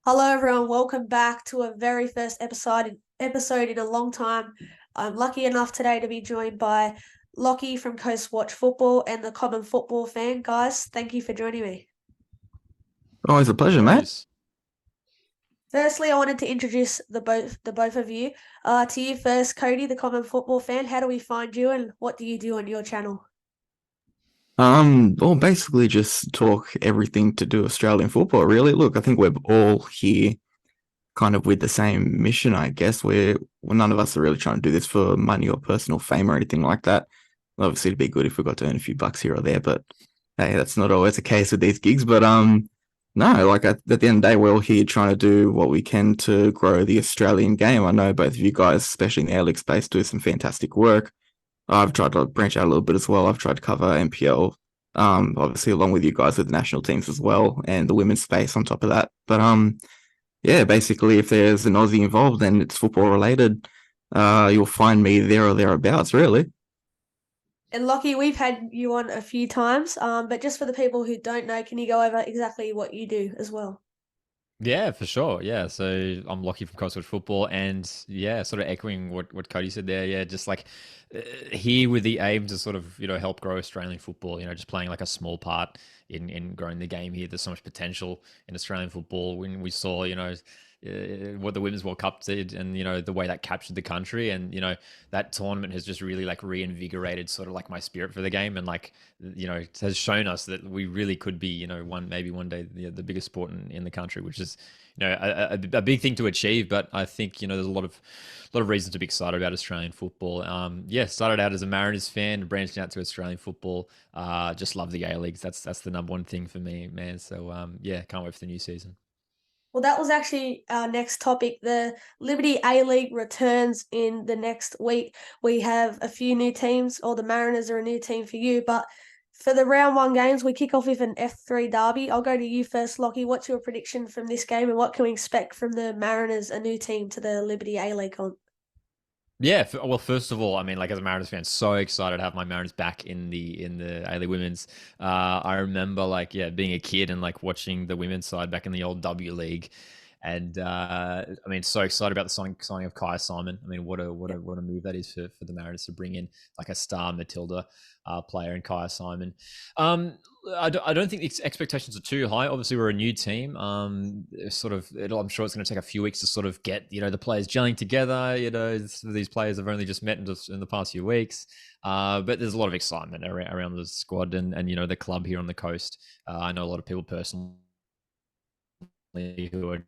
Hello, everyone. Welcome back to a very first episode in a long time. I'm lucky enough today to be joined by Lachie from Coast Watch Football and the Common Football Fan. Guys, thank you for joining me. Oh, it's a No pleasure, mate. worries. Firstly, I wanted to introduce the both of you. To you first, Cody, the Common Football Fan. How do we find you, and what do you do on your channel? Well, basically just talk everything to do Australian football, really. Look, I think we're all here kind of with the same mission, I guess. None of us are really trying to do this for money or personal fame or anything like that. Obviously, it'd be good if we got to earn a few bucks here or there, but hey, that's not always the case with these gigs. But no, like at the end of the day, we're all here trying to do what we can to grow the Australian game. I know both of you guys, especially in the A-League space, do some fantastic work. I've tried to branch out a little bit as well. I've tried to cover NPL, obviously along with you guys with the national teams as well, and the women's space on top of that. But yeah, basically, if there's an Aussie involved and it's football related, you'll find me there or thereabouts, really. And Lachie, we've had you on a few times, but just for the people who don't know, can you go over exactly what you do as well? Yeah, for sure. Yeah. So I'm Lockie from Coastal Football, and yeah, sort of echoing what Cody said there. Yeah, just like here with the aim to sort of help grow Australian football. Just playing like a small part in growing the game here. There's so much potential in Australian football. When we saw what the Women's World Cup did, and the way that captured the country, and that tournament has just really like reinvigorated sort of like my spirit for the game, and like it has shown us that we really could be maybe one day the biggest sport in the country, which is a big thing to achieve. But I think there's a lot of reasons to be excited about Australian football. Yeah, started out as a Mariners fan, branched out to Australian football. Just love the A Leagues. That's the number one thing for me, man. So yeah, can't wait for the new season. Well, that was actually our next topic. The Liberty A League returns in the next week. We have a few new teams, or the Mariners are a new team for you. But for the round one games, we kick off with an F3 derby. I'll go to you first, Lockie. What's your prediction from this game, and what can we expect from the Mariners, a new team to the Liberty A League on? Yeah, well, first of all, I mean, like as a Mariners fan, so excited to have my Mariners back in the A League Women's. I remember like being a kid and like watching the women's side back in the old W League, and I mean, so excited about the signing of Kai Simon. I mean, what a move that is for the Mariners to bring in like a star Matilda player in Kai Simon. Um, I don't think the expectations are too high. Obviously, we're a new team. I'm sure it's going to take a few weeks to sort of get the players gelling together. These players have only just met in the past few weeks, but there's a lot of excitement around the squad and the club here on the coast. I know a lot of people personally who are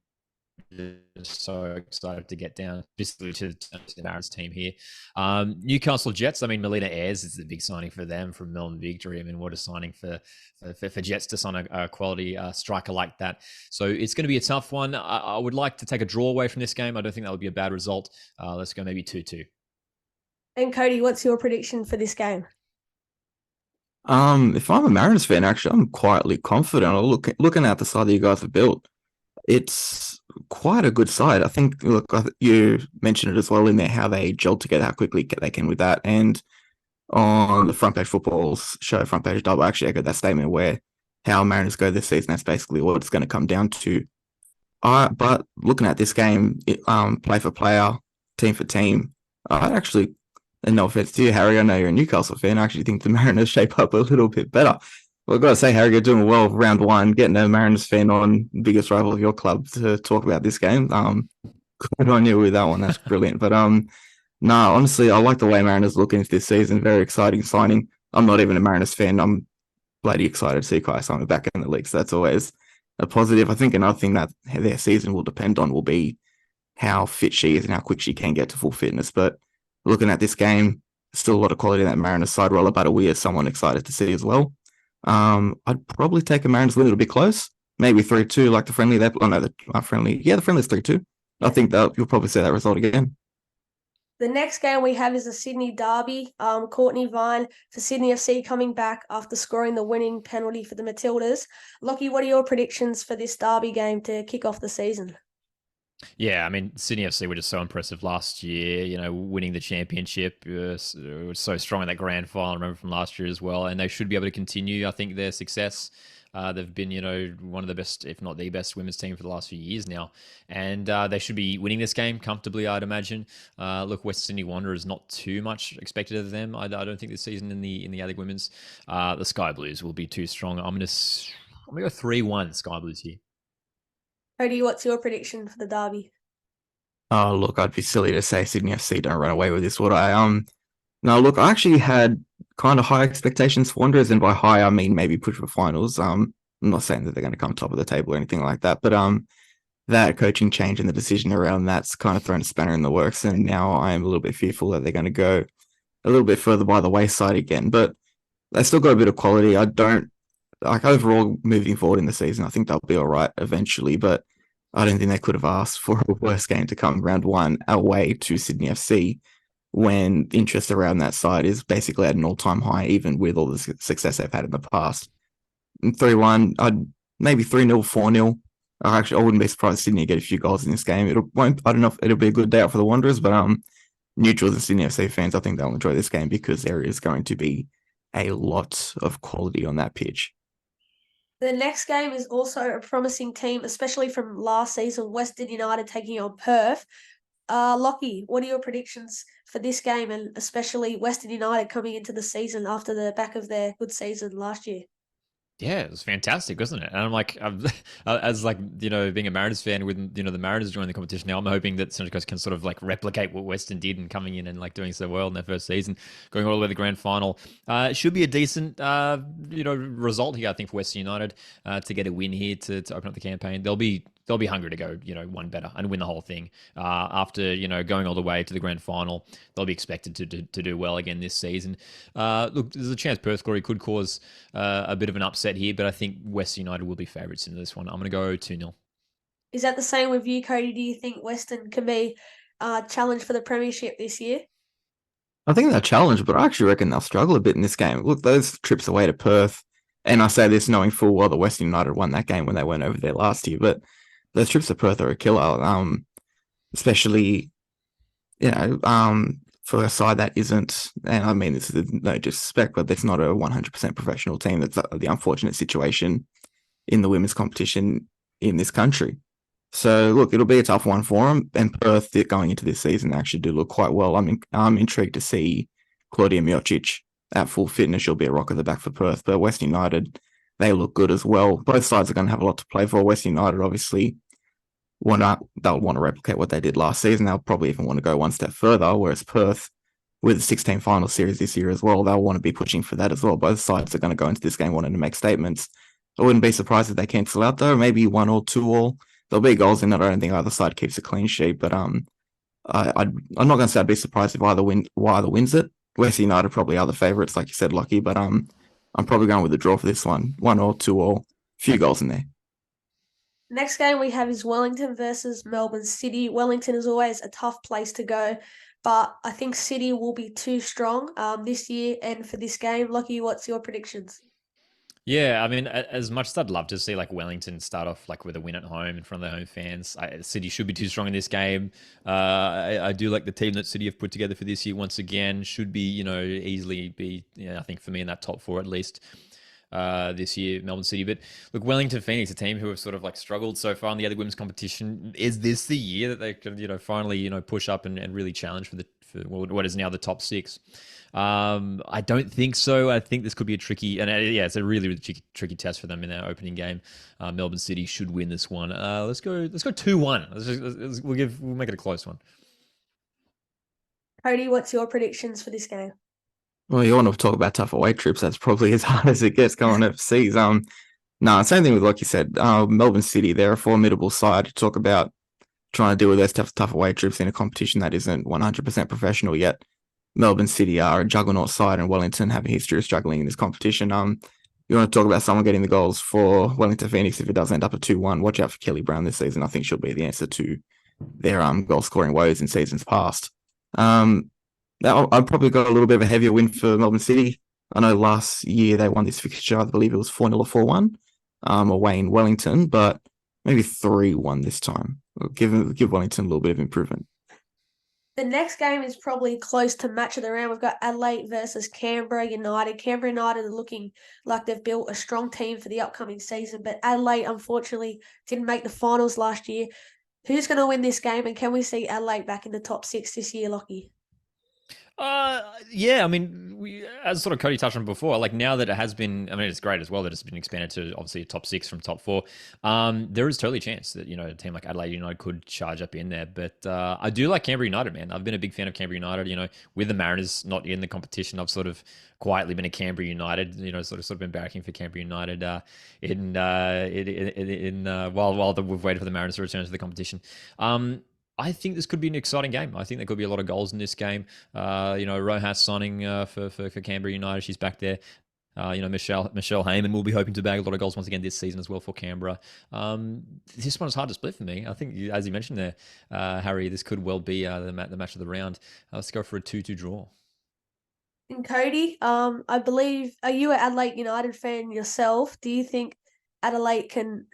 just so excited to get down, basically to the Mariners team here. Newcastle Jets. I mean, Melina Ayres is the big signing for them from Melbourne Victory. I mean, what a signing for Jets to sign a quality striker like that. So it's going to be a tough one. I would like to take a draw away from this game. I don't think that would be a bad result. Let's go maybe 2-2. And Cody, what's your prediction for this game? If I'm a Mariners fan, actually, I'm quietly confident. Looking at the side that you guys have built, it's quite a good side. I think, look, you mentioned it as well in there how they gel together, how quickly they can with that. And on the Front Page Football's show, Front Page Double, I actually echoed that statement where how Mariners go this season. That's basically what it's going to come down to. But looking at this game, play for player, team for team, I actually, and no offense to you, Harry, I know you're a Newcastle fan. I actually think the Mariners shape up a little bit better. Well, I've got to say, Harry, you're doing well round one, getting a Mariners fan on, biggest rival of your club, to talk about this game. Good on you with that one. That's brilliant. But no, honestly, I like the way Mariners look into this season. Very exciting signing. I'm not even a Mariners fan. I'm bloody excited to see Kai Simon back in the league. So that's always a positive. I think another thing that their season will depend on will be how fit she is and how quick she can get to full fitness. But looking at this game, still a lot of quality in that Mariners side. Roller Badawi is someone excited to see as well. I'd probably take a Mariners win. It'll be close. Maybe 3-2, like the friendly. Oh no, the friendly. Yeah, the friendly's 3-2. I think that you'll probably see that result again. The next game we have is a Sydney derby. Courtney Vine for Sydney FC coming back after scoring the winning penalty for the Matildas. Lockie, what are your predictions for this derby game to kick off the season? Yeah, I mean, Sydney FC were just so impressive last year, winning the championship. It was so strong in that grand final, I remember from last year as well. And they should be able to continue, I think, their success. They've been, one of the best, if not the best, women's team for the last few years now, and they should be winning this game comfortably, I'd imagine. Look, West Sydney Wanderers, not too much expected of them. I don't think this season in the A-League women's. The Sky Blues will be too strong. I'm gonna go 3-1 Sky Blues here. Cody, what's your prediction for the derby? Oh, look, I'd be silly to say Sydney FC don't run away with this, would I? No, look, I actually had kind of high expectations for Wanderers, and by high I mean maybe push for finals. I'm not saying that they're going to come top of the table or anything like that, but that coaching change and the decision around that's kind of thrown a spanner in the works, and now I am a little bit fearful that they're going to go a little bit further by the wayside again. But they still got a bit of quality. I don't like overall moving forward in the season. I think they'll be all right eventually, but I don't think they could have asked for a worse game to come round one away to Sydney FC when interest around that side is basically at an all-time high, even with all the success they've had in the past. 3-1, I'd maybe 3-0, 4-0. I wouldn't be surprised Sydney get a few goals in this game. I don't know if it'll be a good day out for the Wanderers, but neutrals and Sydney FC fans, I think they'll enjoy this game because there is going to be a lot of quality on that pitch. The next game is also a promising team, especially from last season, Western United taking on Perth. Lachie, what are your predictions for this game, and especially Western United coming into the season after the back of their good season last year? Yeah, it was fantastic, wasn't it? And I'm like, as like, being a Mariners fan with, the Mariners joining the competition now, I'm hoping that Central Coast can sort of like replicate what Western did and coming in and like doing so well in their first season, going all the way to the grand final. It should be a decent, result here, I think, for Western United to get a win here to open up the campaign. They'll be hungry to go, one better and win the whole thing. After, going all the way to the grand final, they'll be expected to do well again this season. Look, there's a chance Perth Glory could cause a bit of an upset here, but I think Western United will be favourites in this one. I'm going to go 2-0. Is that the same with you, Cody? Do you think Western can be challenged for the premiership this year? I think they'll challenge, but I actually reckon they'll struggle a bit in this game. Look, those trips away to Perth, and I say this knowing full well that Western United won that game when they went over there last year, but those trips to Perth are a killer, especially, for a side that isn't, and I mean this is no disrespect, but it's not a 100% professional team. That's the unfortunate situation in the women's competition in this country. So look, it'll be a tough one for them. And Perth, going into this season, actually do look quite well. I'm intrigued to see Claudia Miocic at full fitness. She'll be a rock at the back for Perth. But West United, they look good as well. Both sides are going to have a lot to play for. West United, obviously, they'll want to replicate what they did last season. They'll probably even want to go one step further. Whereas Perth, with the 16 final series this year as well, they'll want to be pushing for that as well. Both sides are going to go into this game wanting to make statements. I wouldn't be surprised if they cancel out though. Maybe 1 or 2 all. There'll be goals in it. I don't think either side keeps a clean sheet, but I'm not going to say I'd be surprised if either wins it. West United probably are the favourites, like you said, Lachie, but I'm probably going with the draw for this one. 1 or 2 all. Few goals in there. Next game we have is Wellington versus Melbourne City. Wellington is always a tough place to go, but I think City will be too strong this year and for this game. Lachie, what's your predictions? Yeah, I mean, as much as I'd love to see like Wellington start off like with a win at home in front of their home fans, City should be too strong in this game. I do like the team that City have put together for this year. Once again, should be easily be I think for me in that top 4 at least this year, Melbourne City. But look, Wellington Phoenix, a team who have sort of like struggled so far in the other women's competition. Is this the year that they could finally push up and really challenge for what is now the top 6? I don't think so. I think this could be a tricky, and it's a really, really tricky test for them in their opening game. Melbourne City should win this one. Let's go 2-1. We'll make it a close one. Cody, what's your predictions for this game? Well, you want to talk about tough away trips. That's probably as hard as it gets going overseas. Same thing with, like you said, Melbourne City. They're a formidable side. To talk about trying to deal with those tough away trips in a competition that isn't 100% professional yet. Melbourne City are a juggernaut side, and Wellington have a history of struggling in this competition. You want to talk about someone getting the goals for Wellington Phoenix if it does end up a 2-1. Watch out for Kelly Brown this season. I think she'll be the answer to their goal scoring woes in seasons past. I'd probably got a little bit of a heavier win for Melbourne City. I know last year they won this fixture. I believe it was 4-0 or 4-1 away in Wellington, but maybe 3-1 this time. Give Wellington a little bit of improvement. The next game is probably close to match of the round. We've got Adelaide versus Canberra United. Canberra United are looking like they've built a strong team for the upcoming season, but Adelaide unfortunately didn't make the finals last year. Who's going to win this game, and can we see Adelaide back in the top 6 this year, Lachie? Yeah, I mean, as sort of Cody touched on before, like now that it has been, I mean, it's great as well that it's been expanded to obviously a top 6 from top 4. There is totally a chance that, a team like Adelaide United could charge up in there. But I do like Canberra United, man. I've been a big fan of Canberra United, with the Mariners not in the competition. I've sort of quietly been a Canberra United, sort of been barracking for Canberra United while we've waited for the Mariners to return to the competition. I think this could be an exciting game. I think there could be a lot of goals in this game. Rojas signing for Canberra United. She's back there. Michelle Heyman will be hoping to bag a lot of goals once again this season as well for Canberra. This one's hard to split for me. I think, as you mentioned there, Harry, this could well be the match of the round. Let's go for a 2-2 draw. And Cody, I believe, are you an Adelaide United fan yourself? Do you think Adelaide can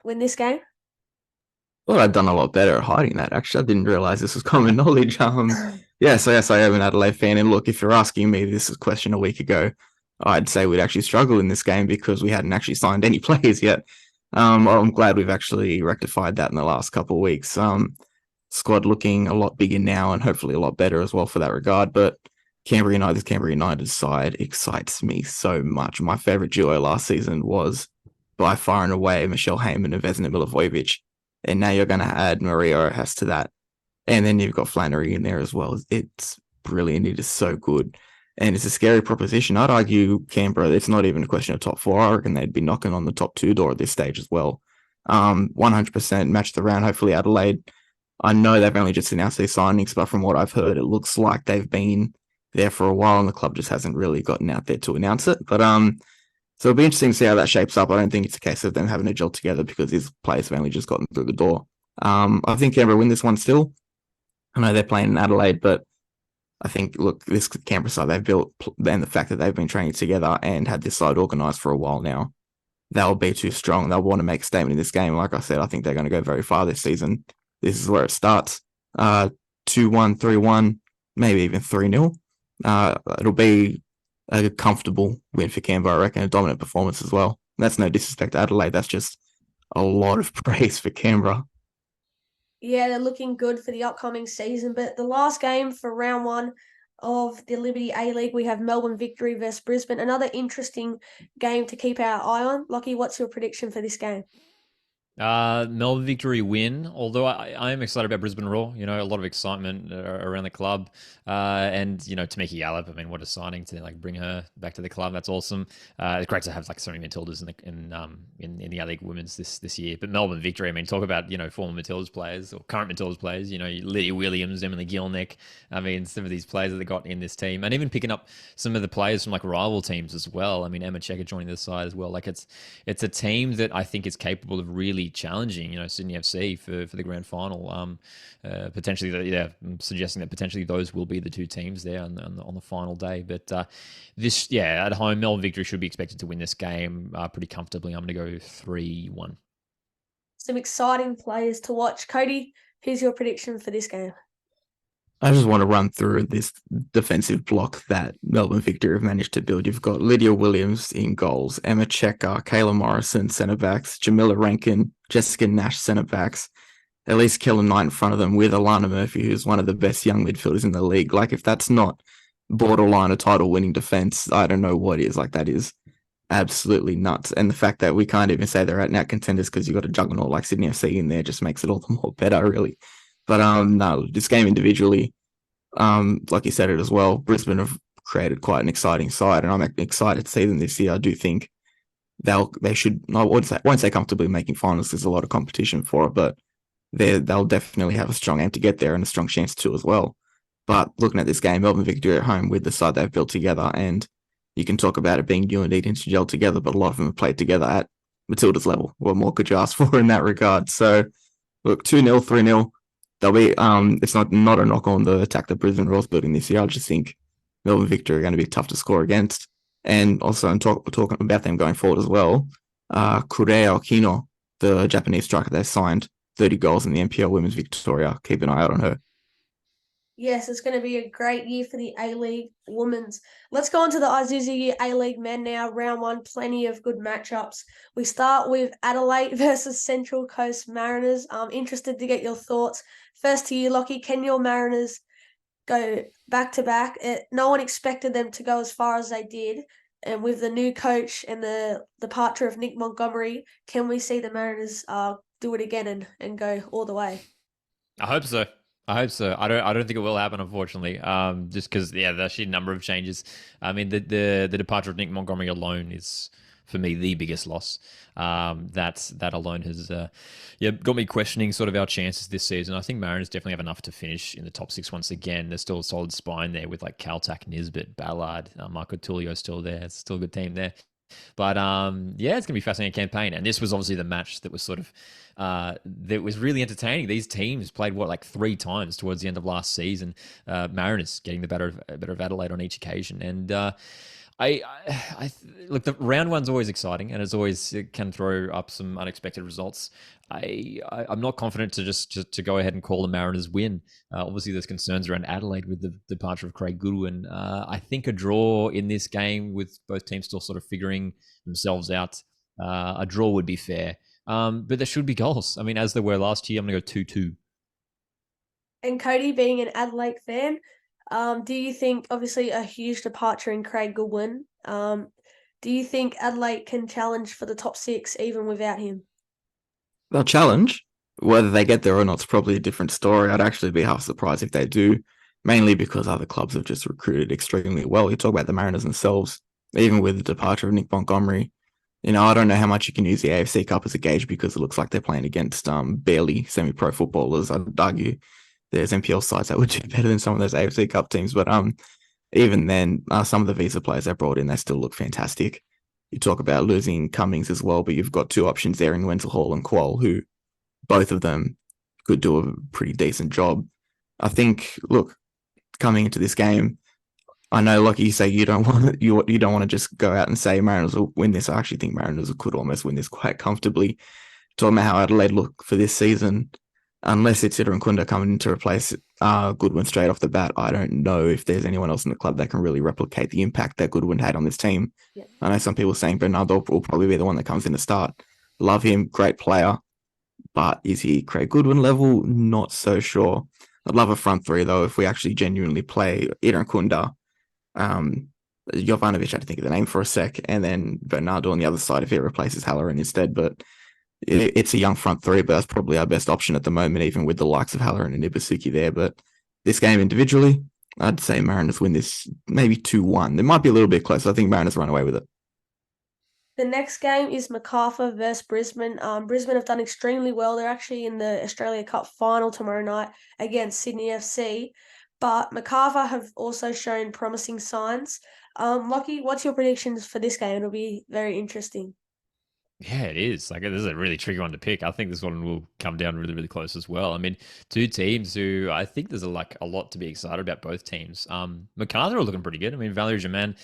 win this game? Well, I've done a lot better at hiding that. Actually, I didn't realize this was common knowledge. Yes, I am an Adelaide fan. And look, if you're asking me this question a week ago, I'd say we'd actually struggle in this game because we hadn't actually signed any players yet. I'm glad we've actually rectified that in the last couple of weeks. Squad looking a lot bigger now and hopefully a lot better as well for that regard. But this Canberra United side excites me so much. My favorite duo last season was by far and away Michelle Heyman and Vesna Milivojevic. And now you're going to add Maria Rojas to that. And then you've got Flannery in there as well. It's brilliant. It is so good. And it's a scary proposition. I'd argue Canberra, it's not even a question of top 4. I reckon they'd be knocking on the top 2 door at this stage as well. 100% match the round. Hopefully Adelaide, I know they've only just announced their signings, but from what I've heard, it looks like they've been there for a while and the club just hasn't really gotten out there to announce it. But so it'll be interesting to see how that shapes up. I don't think it's a case of them having to gel together because these players have only just gotten through the door. I think Canberra win this one still. I know they're playing in Adelaide, but I think, look, this Canberra side they've built and the fact that they've been training together and had this side organised for a while now, they'll be too strong. They'll want to make a statement in this game. Like I said, I think they're going to go very far this season. This is where it starts. 2-1, 3-1, maybe even 3-0. It'll be a comfortable win for Canberra, I reckon, a dominant performance as well. That's no disrespect to Adelaide. That's just a lot of praise for Canberra. Yeah, they're looking good for the upcoming season. But the last game for round 1 of the Liberty A-League, we have Melbourne Victory versus Brisbane. Another interesting game to keep our eye on. Lachie, what's your prediction for this game? Melbourne Victory win, although I am excited about Brisbane Roar. A lot of excitement around the club. And, Tamiki Yallop, I mean, what a signing to bring her back to the club. That's awesome. It's great to have so many Matildas in the A-League women's this year. But Melbourne Victory, I mean, talk about, former Matildas players or current Matildas players, Lydia Williams, Emily Gilnick. I mean, some of these players that they got in this team, and even picking up some of the players from rival teams as well. I mean, Emma Checker joining the side as well. It's a team that I think is capable of really challenging, Sydney FC for the grand final. Potentially, I'm suggesting that potentially those will be the 2 teams there on the final day. But at home, Melbourne Victory should be expected to win this game pretty comfortably. I'm going to go 3-1. Some exciting players to watch. Cody, who's your prediction for this game? I just want to run through this defensive block that Melbourne Victory have managed to build. You've got Lydia Williams in goals, Emma Checker, Kayla Morrison, centre-backs, Jamila Rankin, Jessica Nash, centre-backs, at least Kellen Knight in front of them with Alana Murphy, who's one of the best young midfielders in the league. If that's not borderline a title-winning defence, I don't know what is. That is absolutely nuts. And the fact that we can't even say they're out-and-out contenders because you've got a juggernaut like Sydney FC in there just makes it all the more better, really. But no, this game individually, like you said it as well, Brisbane have created quite an exciting side, and I'm excited to see them this year. I do think they should. I won't say comfortably making finals. There's a lot of competition for it, but they'll definitely have a strong aim to get there and a strong chance to as well. But looking at this game, Melbourne Victory at home with the side they've built together, and you can talk about it being new and needing to gel together, but a lot of them have played together at Matilda's level. What more could you ask for in that regard? So, look, 2-0, 3-0. They'll be. It's not a knock on the attack that Brisbane Roar's building this year. I just think Melbourne Victory are going to be tough to score against. And also, talking about them going forward as well, Kurei Okino, the Japanese striker they signed, 30 goals in the NPL Women's Victoria. Keep an eye out on her. Yes, it's going to be a great year for the A-League women's. Let's go on to the Isuzu A-League men now. Round one, plenty of good matchups. We start with Adelaide versus Central Coast Mariners. I'm interested to get your thoughts. First to you, Lachie. Can your Mariners go back to back? No one expected them to go as far as they did. And with the new coach and the departure of Nick Montgomery, can we see the Mariners do it again and go all the way? I hope so. I hope so. I don't think it will happen, unfortunately. Just because there's actually a number of changes. I mean, the departure of Nick Montgomery alone is for me the biggest loss. That alone has got me questioning sort of our chances this season. I think Mariners definitely have enough to finish in the top six once again. There's still a solid spine there with like Caltac, Nisbet, Ballard, Marco Tullio still there. It's still a good team there. But it's gonna be a fascinating campaign, and this was obviously the match that was sort of that was really entertaining. These teams played like 3 times towards the end of last season. Mariners getting the better of Adelaide on each occasion, and look, the round one's always exciting, and it can throw up some unexpected results. I'm not confident to go ahead and call the Mariners win. Obviously, there's concerns around Adelaide with the departure of Craig Goodwin. I think a draw in this game, with both teams still sort of figuring themselves out, a draw would be fair. But there should be goals. I mean, as there were last year, I'm going to go 2-2. And Cody, being an Adelaide fan, do you think, obviously a huge departure in Craig Goodwin, do you think Adelaide can challenge for the top 6 even without him? They'll challenge. Whether they get there or not is probably a different story. I'd actually be half surprised if they do, mainly because other clubs have just recruited extremely well. You talk about the Mariners themselves, even with the departure of Nick Montgomery. I don't know how much you can use the AFC Cup as a gauge because it looks like they're playing against barely semi-pro footballers. I'd argue there's NPL sides that would do better than some of those AFC Cup teams. But even then, some of the visa players they brought in, they still look fantastic. You talk about losing Cummings as well, but you've got 2 options there in Wenzel Hall and Qual, who both of them could do a pretty decent job. I think, look, coming into this game, I know, like you say, you don't want to just go out and say Mariners will win this. I actually think Mariners could almost win this quite comfortably. Talking about how Adelaide look for this season, unless it's Ida and Kunda coming in to replace Goodwin straight off the bat, I don't know if there's anyone else in the club that can really replicate the impact that Goodwin had on this team. Yeah. I know some people saying Bernardo will probably be the one that comes in to start. Love him, great player, but is he Craig Goodwin level? Not so sure. I'd love a front 3 though if we actually genuinely play Ida and Kunda. Jovanovic, I had to think of the name for a sec, and then Bernardo on the other side if he replaces Halloran instead. But it's a young front 3, but that's probably our best option at the moment, even with the likes of Halloran and Ibasuki there. But this game individually, I'd say Mariners win this maybe 2-1. It might be a little bit close. I think Mariners run away with it. The next game is Macarthur versus Brisbane. Brisbane have done extremely well. They're actually in the Australia Cup final tomorrow night against Sydney FC. But Macarthur have also shown promising signs. Lachie, what's your predictions for this game? It'll be very interesting. Yeah, it is. Like, this is a really tricky one to pick. I think this one will come down really, really close as well. I mean, 2 teams who I think there's a lot to be excited about both teams. Macarthur are looking pretty good. I mean, Valerie Germain,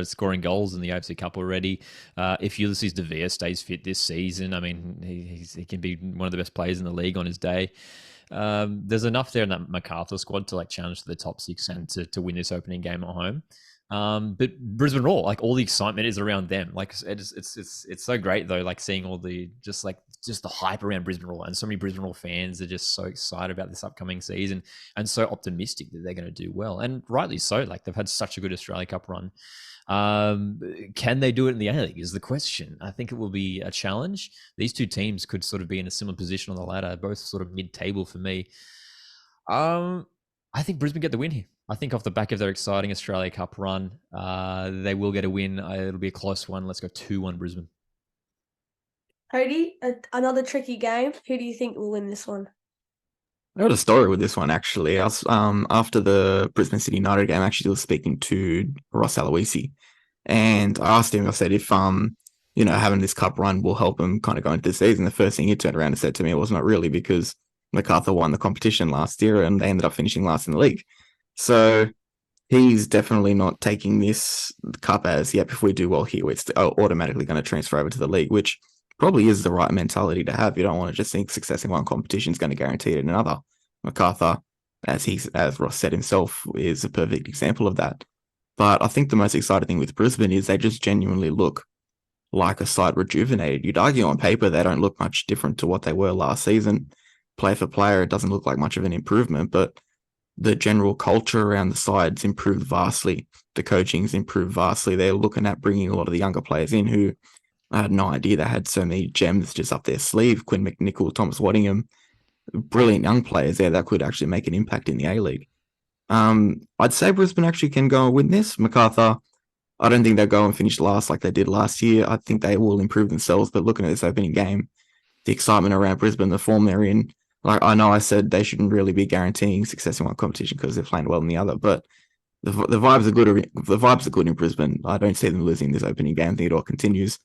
scoring goals in the AFC Cup already. If Ulysses De Vere stays fit this season, I mean, he can be one of the best players in the league on his day. There's enough there in that Macarthur squad to challenge for the top 6 and to win this opening game at home. But Brisbane Roar, all the excitement is around them. It's so great though, seeing all the just the hype around Brisbane Roar, and so many Brisbane Roar fans are just so excited about this upcoming season and so optimistic that they're going to do well, and rightly so. They've had such a good Australia Cup run. Can they do it in the A-League is the question. I think it will be a challenge. These 2 teams could sort of be in a similar position on the ladder, both sort of mid-table for me. I think Brisbane get the win here. I think off the back of their exciting Australia Cup run, they will get a win. It'll be a close one. Let's go 2-1 Brisbane. Cody, another tricky game. Who do you think will win this one? I got a story with this one, actually. I was, after the Brisbane City United game, I actually was speaking to Ross Aloisi, and I asked him, I said, if, having this cup run will help him kind of go into the season. The first thing he turned around and said to me, it was not really, because MacArthur won the competition last year and they ended up finishing last in the league. So he's definitely not taking this cup as, yep, if we do well here, it's automatically going to transfer over to the league, which probably is the right mentality to have. You don't want to just think success in one competition is going to guarantee it in another. MacArthur as Ross said himself, is a perfect example of that. But I think the most exciting thing with Brisbane is they just genuinely look like a side rejuvenated. You'd argue on paper they don't look much different to what they were last season. Player for player, it doesn't look like much of an improvement, but the general culture around the side's improved vastly. The coaching's improved vastly. They're looking at bringing a lot of the younger players in who I had no idea they had so many gems just up their sleeve. Quinn McNichol, Thomas Waddingham, brilliant young players there that could actually make an impact in the A-League. I'd say Brisbane actually can go and win this. MacArthur, I don't think they'll go and finish last like they did last year. I think they will improve themselves, but looking at this opening game, the excitement around Brisbane, the form they're in, like I know I said they shouldn't really be guaranteeing success in one competition because they're playing well in the other, but the vibes are good. The vibes are good in Brisbane. I don't see them losing this opening game. I think it all continues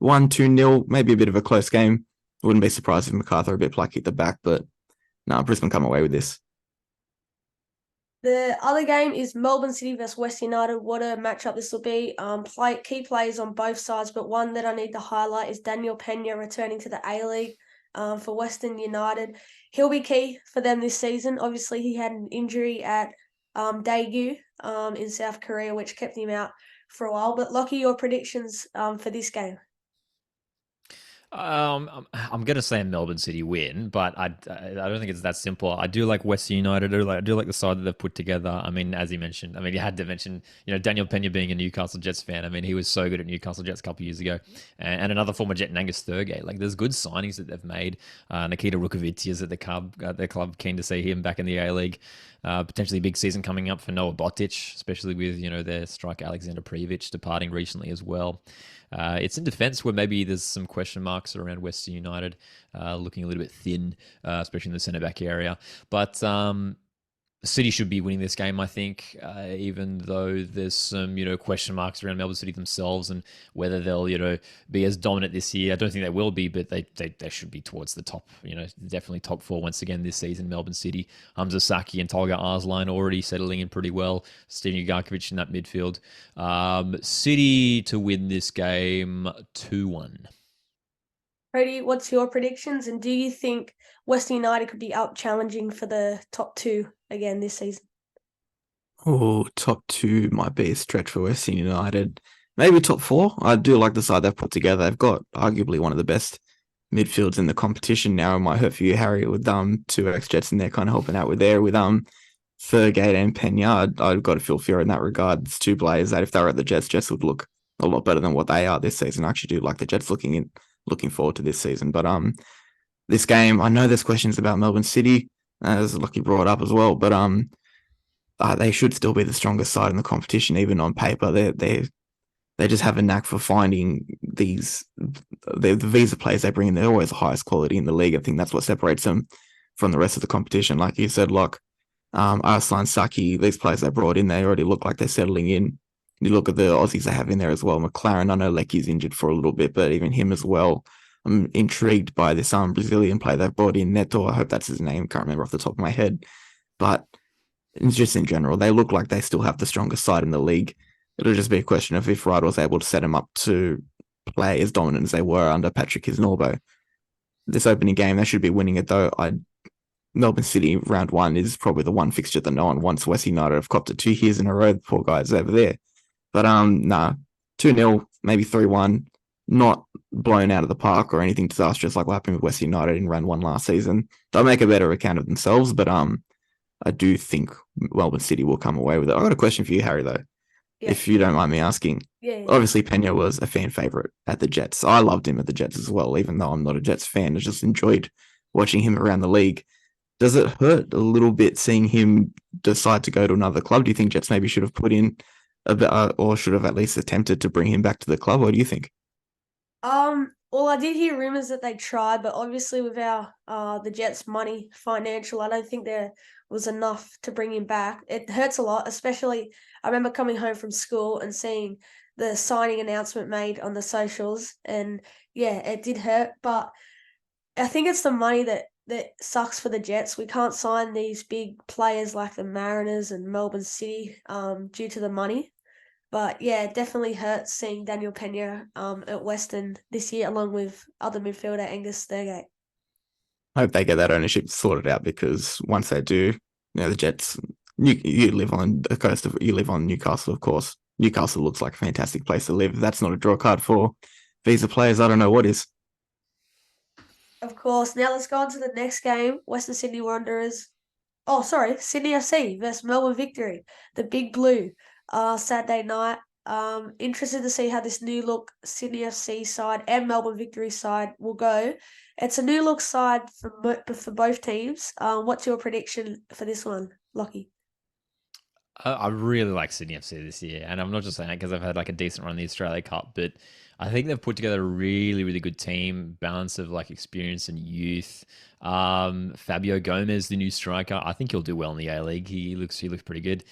1-2-0, maybe a bit of a close game. Wouldn't be surprised if MacArthur a bit plucky at the back, but no, Brisbane come away with this. The other game is Melbourne City versus West United. What a matchup this will be. Key players on both sides, but one that I need to highlight is Daniel Pena returning to the A-League for Western United. He'll be key for them this season. Obviously, he had an injury at Daegu in South Korea, which kept him out for a while. But Lachie, your predictions for this game? I'm gonna say a Melbourne City win, but I don't think it's that simple. I do like Western United. I do like the side that they've put together. I mean, as you mentioned, you had to mention, Daniel Pena being a Newcastle Jets fan. I mean, he was so good at Newcastle Jets a couple of years ago, and another former Jet, Angus Thurgate. Like, there's good signings that they've made. Nikita Rukovic is at their club, keen to see him back in the A League. Potentially a big season coming up for Noah Botic, especially with their striker Alexander Prijovic departing recently as well. It's in defence where maybe there's some question marks around Western United, looking a little bit thin, especially in the centre back area. But City should be winning this game, I think, even though there's some, question marks around Melbourne City themselves and whether they'll, be as dominant this year. I don't think they will be, but they should be towards the top, definitely top four once again this season. Melbourne City, Hamza Saki and Tolga Arslan already settling in pretty well. Steven Ugarkovic in that midfield. City to win this game 2-1. Cody, what's your predictions? And do you think Western United could be up challenging for the top two again this season? Oh, top two might be a stretch for Western United. Maybe top four. I do like the side they've put together. They've got arguably one of the best midfields in the competition now. It might hurt for you, Harry, with two ex-Jets in there kind of helping out with Thurgate and Pena. I've got to feel fear in that regard. It's two players that if they were at the Jets would look a lot better than what they are this season. I actually do like the Jets looking forward to this season. But this game, I know there's questions about Melbourne City, as Lachie brought up as well, but they should still be the strongest side in the competition, even on paper. They just have a knack for finding the visa players they bring in. They're always the highest quality in the league. I think that's what separates them from the rest of the competition. Like you said, Arslan Saki, these players they brought in, they already look like they're settling in. You look at the Aussies they have in there as well. McLaren, I know Leckie's injured for a little bit, but even him as well. I'm intrigued by this Brazilian player they've brought in, Neto. I hope that's his name. Can't remember off the top of my head. But it's just in general, they look like they still have the strongest side in the league. It'll just be a question of if Ryder was able to set them up to play as dominant as they were under Patrick Kisnorbo. This opening game, they should be winning it though. Melbourne City round one is probably the one fixture that no one wants. West United have copped it 2 years in a row. The poor guys over there. But 2-0, maybe 3-1. Not blown out of the park or anything disastrous like what happened with West United in round one last season. They'll make a better account of themselves, but I do think Melbourne City will come away with it. I got a question for you, Harry, though, if you don't mind me asking. Yeah. Obviously, Pena was a fan favourite at the Jets. I loved him at the Jets as well, even though I'm not a Jets fan. I just enjoyed watching him around the league. Does it hurt a little bit seeing him decide to go to another club? Do you think Jets maybe should have put in a bit, or should have at least attempted to bring him back to the club? What do you think? Well, I did hear rumors that they tried, but obviously with the Jets' money, financial, I don't think there was enough to bring him back. It hurts a lot, especially I remember coming home from school and seeing the signing announcement made on the socials, and yeah, it did hurt. But I think it's the money that sucks for the Jets. We can't sign these big players like the Mariners and Melbourne City due to the money. But yeah, it definitely hurts seeing Daniel Pena at Western this year, along with other midfielder Angus Thurgate. I hope they get that ownership sorted out, because once they do, the Jets. You live on the coast of, you live on Newcastle, of course. Newcastle looks like a fantastic place to live. If that's not a draw card for visa players, I don't know what is. Of course. Now let's go on to the next game. Western Sydney Wanderers. Oh, sorry, Sydney FC versus Melbourne Victory. The Big Blue. Saturday night. Interested to see how this new look Sydney FC side and Melbourne Victory side will go. It's a new look side for both teams. What's your prediction for this one, Lachie? I really like Sydney FC this year, and I'm not just saying it because I've had like a decent run in the Australia Cup, but I think they've put together a really, really good team, balance of like experience and youth. Fabio Gomez, the new striker, I think he'll do well in the A League. He looks pretty good.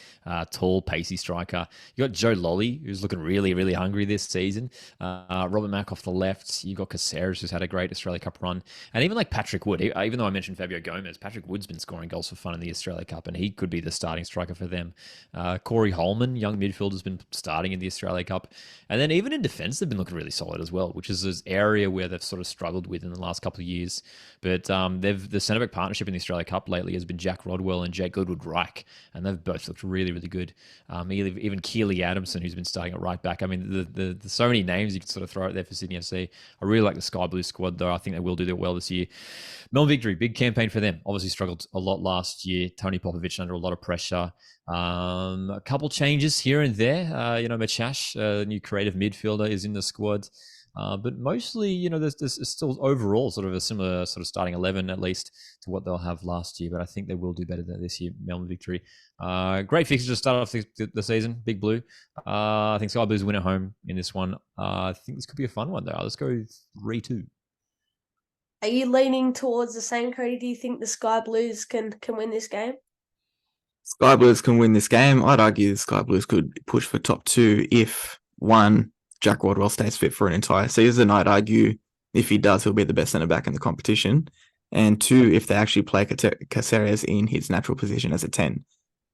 Tall, pacey striker. You got Joe Lolly, who's looking really, really hungry this season. Robert Mack off the left. You got Caceres, who's had a great Australia Cup run, and even like Patrick Wood. Even though I mentioned Fabio Gomez, Patrick Wood's been scoring goals for fun in the Australia Cup, and he could be the starting striker for them. Corey Holman, young midfielder, has been starting in the Australia Cup, and then even in defence, they've been looking really solid as well, which is this area where they've sort of struggled with in the last couple of years. But the centre back partnership in the Australia Cup lately has been Jack Rodwell and Jake Goodwood-Reich, and they've both looked really, really good. Even Keely Adamson, who's been starting at right back. I mean, the so many names you can sort of throw out there for Sydney FC. I really like the Sky Blue squad, though. I think they will do well this year. Melbourne Victory, big campaign for them. Obviously struggled a lot last year. Tony Popovich under a lot of pressure. A couple changes here and there. Machash, new creative midfielder, is in the squad. But mostly, there's still overall sort of a similar sort of starting 11 at least to what they'll have last year. But I think they will do better this year, Melbourne Victory. Great fixture to start off the season, Big Blue. I think Sky Blues win at home in this one. I think this could be a fun one, though. Let's go 3-2. Are you leaning towards the same, Cody? Do you think the Sky Blues can win this game? Sky Blues can win this game. I'd argue the Sky Blues could push for top 2 if, one, Jack Rodwell stays fit for an entire season. I'd argue if he does, he'll be the best centre back in the competition. And 2, if they actually play Caceres in his natural position as a 10.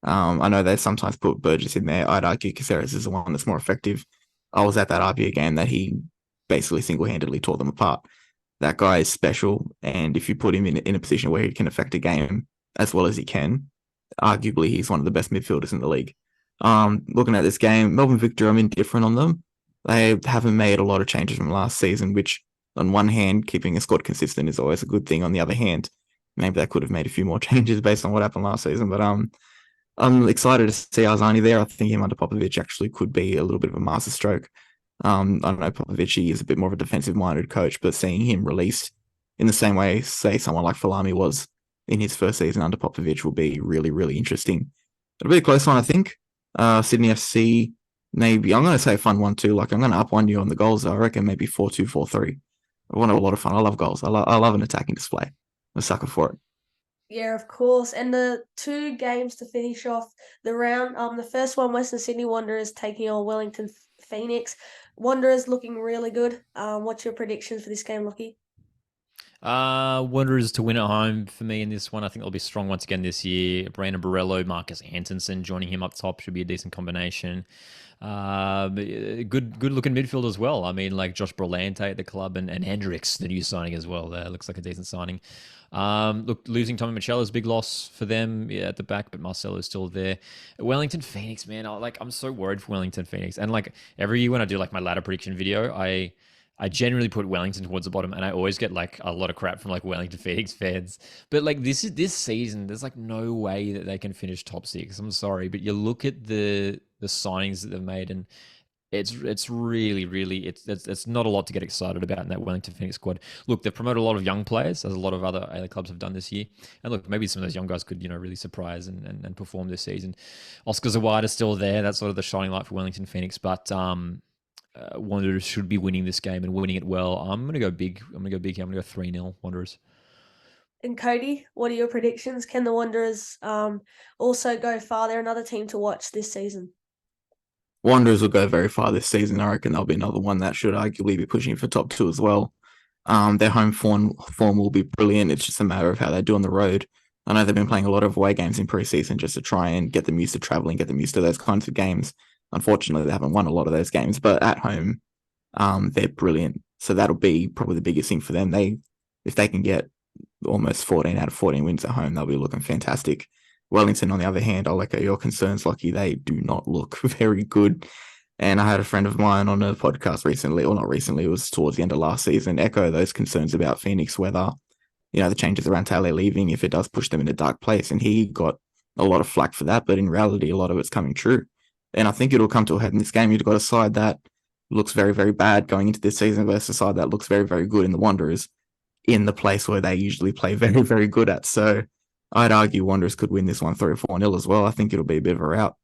I know they sometimes put Burgess in there. I'd argue Caceres is the one that's more effective. I was at that RBA game that he basically single-handedly tore them apart. That guy is special, and if you put him in a position where he can affect a game as well as he can, arguably he's one of the best midfielders in the league. Looking at this game, Melbourne Victory, I'm indifferent on them. They haven't made a lot of changes from last season, which on one hand, keeping a squad consistent is always a good thing. On the other hand, maybe they could have made a few more changes based on what happened last season. But I'm excited to see Arzani there. I think him under Popovich actually could be a little bit of a masterstroke. I don't know, Popovich, he is a bit more of a defensive-minded coach, but seeing him released in the same way, say, someone like Falami was in his first season under Popovich will be really, really interesting. It'll be a close one, I think. Sydney FC, maybe, I'm going to say a fun one too. Like, I'm going to up one you on the goals. I reckon maybe 4-2, 4-3. I want a lot of fun. I love goals. I love an attacking display. I'm a sucker for it. Yeah, of course. And the 2 games to finish off the round. The first one, Western Sydney Wanderers taking on Wellington Phoenix. Wanderers looking really good. What's your predictions for this game, Lachie? Wanderers to win at home for me in this one. I think they'll be strong once again this year. Brandon Borrello, Marcus Antonsen joining him up top should be a decent combination. Good looking midfield as well. I mean, like Josh Brolante at the club and Hendricks, the new signing as well. Looks like a decent signing. Look, losing Tommy Michelle is a big loss for them at the back, but Marcelo's still there. Wellington Phoenix, man, I'm so worried for Wellington Phoenix. And like every year when I do like my ladder prediction video, I generally put Wellington towards the bottom, and I always get like a lot of crap from like Wellington Phoenix fans. But like this season, there's like no way that they can finish top 6. I'm sorry, but you look at the signings that they've made, and it's really, really it's not a lot to get excited about in that Wellington Phoenix squad. Look, they've promoted a lot of young players, as a lot of other A-League clubs have done this year. And look, maybe some of those young guys could really surprise and perform this season. Oscar Zawad is still there. That's sort of the shining light for Wellington Phoenix, but Wanderers should be winning this game and winning it well. I'm going to go big. I'm going to go big here. I'm going to go 3-0 Wanderers. And Cody, what are your predictions? Can the Wanderers also go far? They're another team to watch this season. Wanderers will go very far this season. I reckon they'll be another one that should arguably be pushing for top 2 as well. Their home form will be brilliant. It's just a matter of how they do on the road. I know they've been playing a lot of away games in preseason just to try and get them used to traveling, get them used to those kinds of games. Unfortunately, they haven't won a lot of those games, but at home, they're brilliant. So that'll be probably the biggest thing for them. If they can get almost 14 out of 14 wins at home, they'll be looking fantastic. Wellington, on the other hand, I'll echo your concerns, Lachie. They do not look very good. And I had a friend of mine on a podcast recently, or not recently, it was towards the end of last season, echo those concerns about Phoenix, whether, the changes around Taylor leaving, if it does push them in a dark place. And he got a lot of flack for that, but in reality, a lot of it's coming true. And I think it'll come to a head in this game. You've got a side that looks very, very bad going into this season versus a side that looks very, very good in the Wanderers, in the place where they usually play very, very good at. So I'd argue Wanderers could win this one 3 or 4-0 as well. I think it'll be a bit of a rout.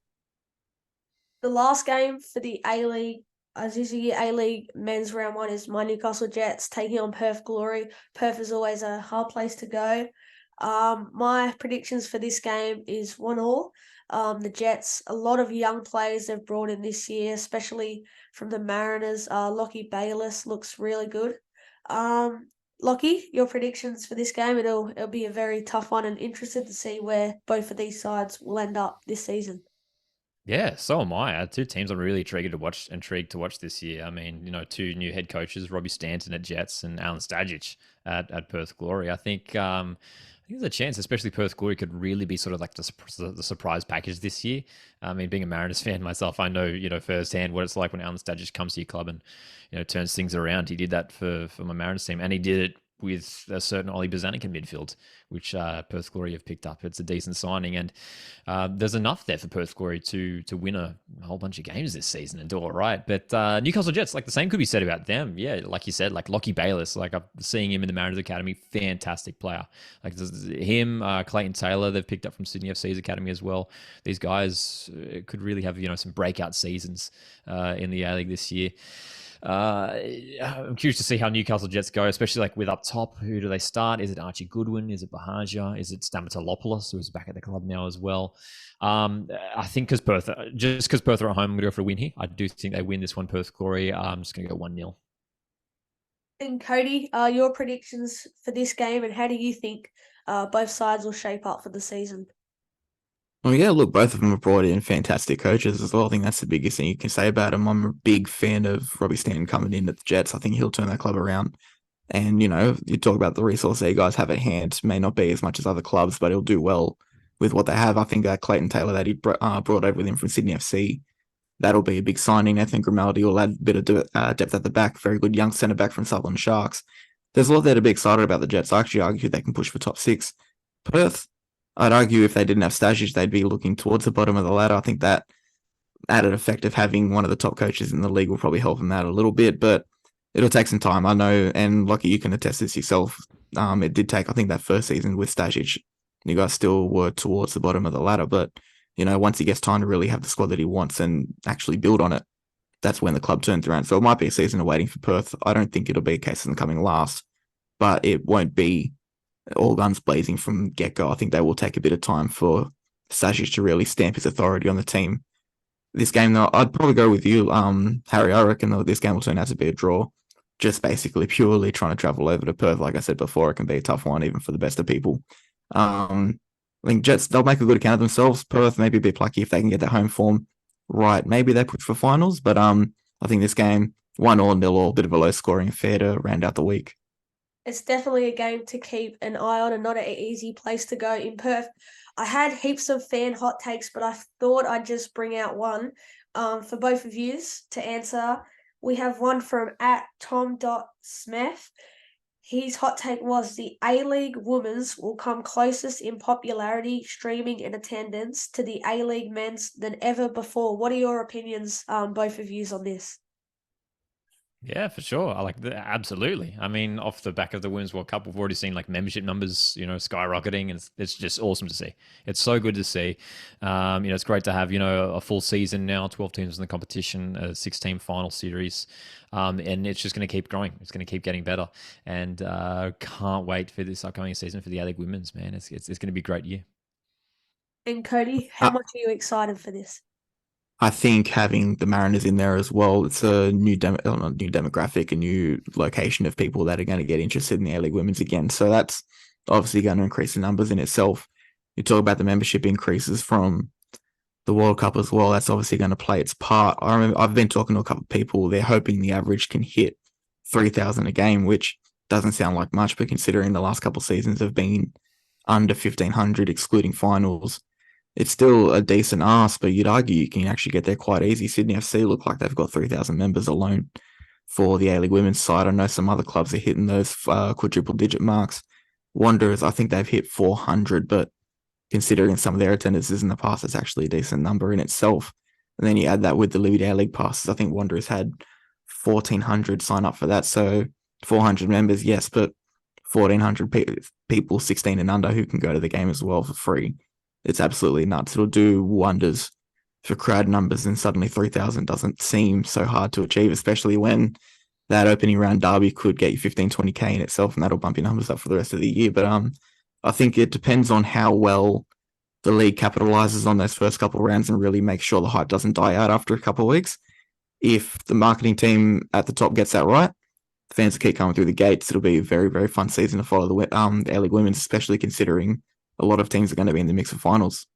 The last game for the A-League, A-League men's round one, is my Newcastle Jets taking on Perth Glory. Perth is always a hard place to go. My predictions for this game is 1-1. The Jets, a lot of young players they've brought in this year, especially from the Mariners. Lachie Bayless looks really good. Lachie, your predictions for this game? It'll be a very tough one, and interested to see where both of these sides will end up this season. Yeah, so am I. Two teams I'm really intrigued to watch this year. I mean, two new head coaches, Robbie Stanton at Jets and Alan Stajic at Perth Glory. I think there's a chance, especially Perth Glory, could really be sort of like the surprise package this year. I mean, being a Mariners fan myself, I know, firsthand what it's like when Alan Stajic comes to your club and, turns things around. He did that for my Mariners team, and he did it with a certain Ollie Bozanic in midfield, which Perth Glory have picked up. It's a decent signing, and there's enough there for Perth Glory to win a whole bunch of games this season and do all right. But Newcastle Jets, like the same could be said about them. Yeah, like you said, like Lachie Bayless, like I'm seeing him in the Mariners Academy, fantastic player. Like him, Clayton Taylor, they've picked up from Sydney FC's academy as well. These guys could really have some breakout seasons in the A-League this year. I'm curious to see how Newcastle Jets go, especially like with up top. Who do they start? Is it Archie Goodwin? Is it Bahagia? Is it Stamatolopoulos, who's back at the club now as well? I think because Perth are at home, I'm going to go for a win here. I do think they win this one, Perth Glory. I'm just going to go 1-0. And Cody, your predictions for this game, and how do you think both sides will shape up for the season? Well, yeah, look, both of them have brought in fantastic coaches as well. I think that's the biggest thing you can say about them. I'm a big fan of Robbie Stanton coming in at the Jets. I think he'll turn that club around. And, you talk about the resource that you guys have at hand. May not be as much as other clubs, but he'll do well with what they have. I think Clayton Taylor that he brought over with him from Sydney FC, that'll be a big signing. I think Grimaldi will add a bit of depth at the back. Very good young centre-back from Sutherland Sharks. There's a lot there to be excited about the Jets. I actually argue they can push for top 6. Perth, I'd argue if they didn't have Stajic, they'd be looking towards the bottom of the ladder. I think that added effect of having one of the top coaches in the league will probably help them out a little bit, but it'll take some time. I know, and Lachie, you can attest this yourself. It did take, I think, that first season with Stajic, you guys still were towards the bottom of the ladder, but, once he gets time to really have the squad that he wants and actually build on it, that's when the club turns around. So it might be a season of waiting for Perth. I don't think it'll be a case of them coming last, but it won't be all guns blazing from get-go. I think they will take a bit of time for Stajic to really stamp his authority on the team. This game, though, I'd probably go with you, Harry. I reckon this game will turn out to be a draw. Just basically purely trying to travel over to Perth. Like I said before, it can be a tough one, even for the best of people. I think Jets, they'll make a good account of themselves. Perth, maybe a bit plucky if they can get their home form right. Maybe they push for finals, but I think this game, 1-0, a bit of a low-scoring affair to round out the week. It's definitely a game to keep an eye on and not an easy place to go in Perth. I had heaps of fan hot takes, but I thought I'd just bring out one for both of yous to answer. We have one from @Tom.Smith. His hot take was the A-League women's will come closest in popularity, streaming and attendance to the A-League men's than ever before. What are your opinions, both of yous, on this? Yeah, for sure. I like that. Absolutely. I mean, off the back of the Women's World Cup, we've already seen like membership numbers, skyrocketing, and it's just awesome to see. It's so good to see. It's great to have, a full season now, 12 teams in the competition, a 6-team final series, and it's just going to keep growing. It's going to keep getting better, and can't wait for this upcoming season for the A-League Women's, man. It's going to be a great year. And Cody, how much are you excited for this? I think having the Mariners in there as well, it's a new demographic, a new location of people that are going to get interested in the A-League Women's again. So that's obviously going to increase the numbers in itself. You talk about the membership increases from the World Cup as well. That's obviously going to play its part. I remember I've been talking to a couple of people. They're hoping the average can hit 3,000 a game, which doesn't sound like much, but considering the last couple of seasons have been under 1,500, excluding finals, it's still a decent ask, but you'd argue you can actually get there quite easy. Sydney FC look like they've got 3,000 members alone for the A-League women's side. I know some other clubs are hitting those quadruple digit marks. Wanderers, I think they've hit 400, but considering some of their attendances in the past, it's actually a decent number in itself. And then you add that with the Liberty A-League passes. I think Wanderers had 1,400 sign up for that. So 400 members, yes, but 1,400 people 16 and under who can go to the game as well for free. It's absolutely nuts. It'll do wonders for crowd numbers, and suddenly 3,000 doesn't seem so hard to achieve, especially when that opening round derby could get you 15, 20K in itself, and that'll bump your numbers up for the rest of the year. But I think it depends on how well the league capitalizes on those first couple of rounds and really makes sure the hype doesn't die out after a couple of weeks. If the marketing team at the top gets that right, fans will keep coming through the gates. It'll be a very, very fun season to follow the A-League Women's, especially considering a lot of teams are going to be in the mix of finals.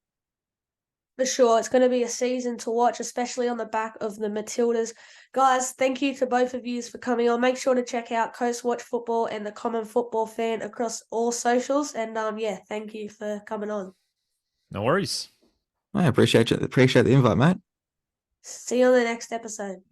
For sure, it's going to be a season to watch, especially on the back of the Matildas. Guys, thank you to both of you for coming on. Make sure to check out Coast Watch Football and the Common Football Fan across all socials. And thank you for coming on. No worries. I appreciate the invite, mate. See you on the next episode.